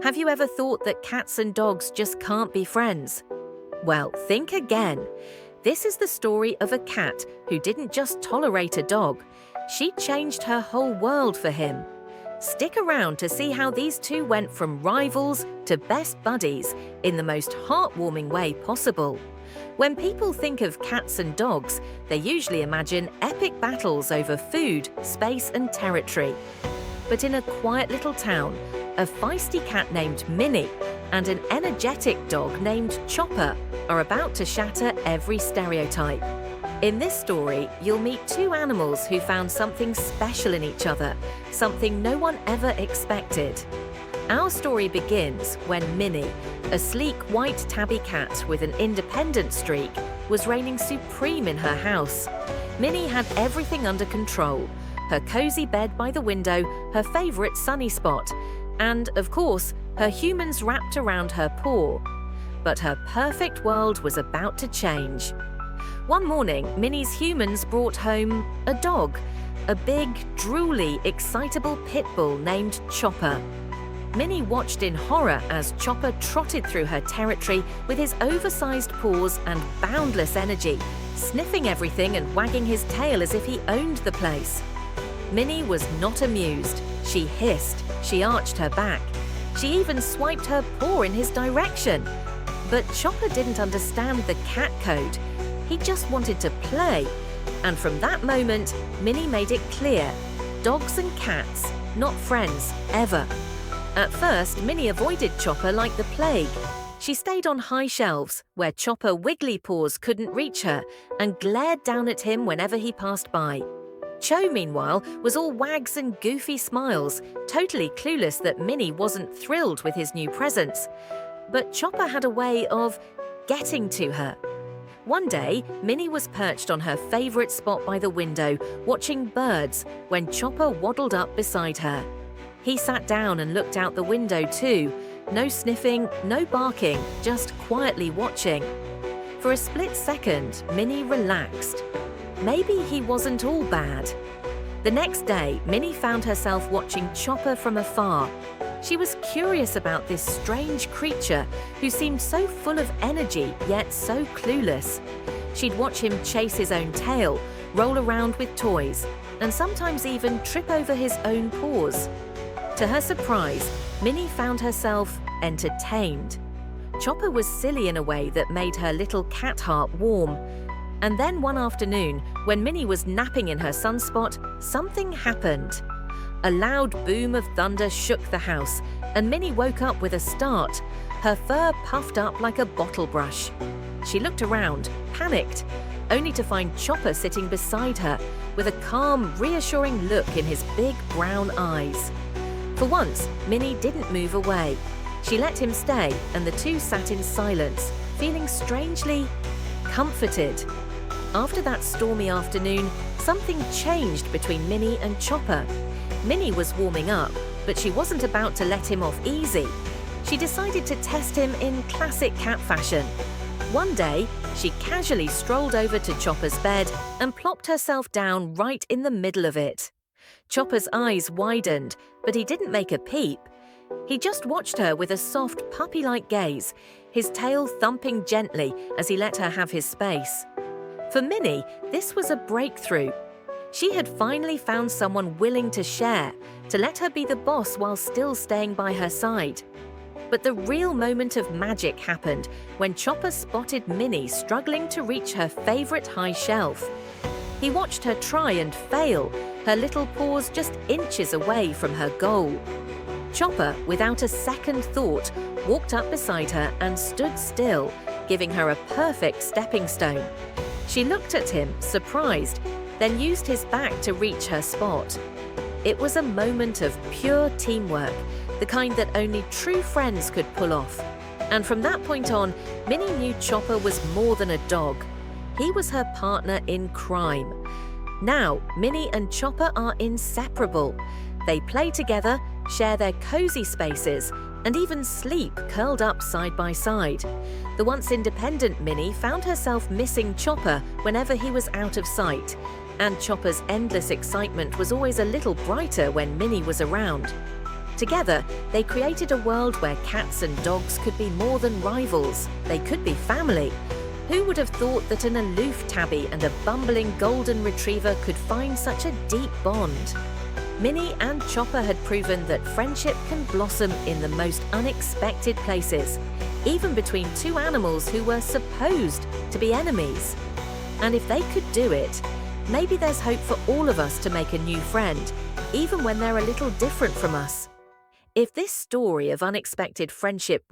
Have you ever thought that cats and dogs just can't be friends? Well, think again. This is the story of a cat who didn't just tolerate a dog. She changed her whole world for him. Stick around to see how these two went from rivals to best buddies in the most heartwarming way possible. When people think of cats and dogs, they usually imagine epic battles over food, space, and territory. But in a quiet little town, a feisty cat named Minnie and an energetic dog named Chopper are about to shatter every stereotype. In this story, you'll meet two animals who found something special in each other, something no one ever expected. Our story begins when Minnie, a sleek white tabby cat with an independent streak, was reigning supreme in her house. Minnie had everything under control: her cozy bed by the window, her favorite sunny spot, and, of course, her humans wrapped around her paw. But her perfect world was about to change. One morning, Minnie's humans brought home a dog, a big, drooly, excitable pit bull named Chopper. Minnie watched in horror as Chopper trotted through her territory with his oversized paws and boundless energy, sniffing everything and wagging his tail as if he owned the place. Minnie was not amused. She hissed, she arched her back. She even swiped her paw in his direction. But Chopper didn't understand the cat code. He just wanted to play. And from that moment, Minnie made it clear: dogs and cats, not friends, ever. At first, Minnie avoided Chopper like the plague. She stayed on high shelves, where Chopper wiggly paws couldn't reach her, and glared down at him whenever he passed by. Cho, meanwhile, was all wags and goofy smiles, totally clueless that Minnie wasn't thrilled with his new presence. But Chopper had a way of getting to her. One day, Minnie was perched on her favorite spot by the window, watching birds, when Chopper waddled up beside her. He sat down and looked out the window too. No sniffing, no barking, just quietly watching. For a split second, Minnie relaxed. Maybe he wasn't all bad. The next day, Minnie found herself watching Chopper from afar. She was curious about this strange creature who seemed so full of energy, yet so clueless. She'd watch him chase his own tail, roll around with toys, and sometimes even trip over his own paws. To her surprise, Minnie found herself entertained. Chopper was silly in a way that made her little cat heart warm. And then one afternoon, when Minnie was napping in her sunspot, something happened. A loud boom of thunder shook the house, and Minnie woke up with a start, her fur puffed up like a bottle brush. She looked around, panicked, only to find Chopper sitting beside her, with a calm, reassuring look in his big brown eyes. For once, Minnie didn't move away. She let him stay, and the two sat in silence, feeling strangely comforted. After that stormy afternoon, something changed between Minnie and Chopper. Minnie was warming up, but she wasn't about to let him off easy. She decided to test him in classic cat fashion. One day, she casually strolled over to Chopper's bed and plopped herself down right in the middle of it. Chopper's eyes widened, but he didn't make a peep. He just watched her with a soft, puppy-like gaze, his tail thumping gently as he let her have his space. For Minnie, this was a breakthrough. She had finally found someone willing to share, to let her be the boss while still staying by her side. But the real moment of magic happened when Chopper spotted Minnie struggling to reach her favorite high shelf. He watched her try and fail, her little paws just inches away from her goal. Chopper, without a second thought, walked up beside her and stood still, giving her a perfect stepping stone. She looked at him, surprised, then used his back to reach her spot. It was a moment of pure teamwork, the kind that only true friends could pull off. And from that point on, Minnie knew Chopper was more than a dog. He was her partner in crime. Now, Minnie and Chopper are inseparable. They play together, share their cozy spaces, and even sleep curled up side by side. The once independent Minnie found herself missing Chopper whenever he was out of sight, and Chopper's endless excitement was always a little brighter when Minnie was around. Together, they created a world where cats and dogs could be more than rivals. They could be family. Who would have thought that an aloof tabby and a bumbling golden retriever could find such a deep bond? Minnie and Chopper had proven that friendship can blossom in the most unexpected places, even between two animals who were supposed to be enemies. And if they could do it, maybe there's hope for all of us to make a new friend, even when they're a little different from us. If this story of unexpected friendship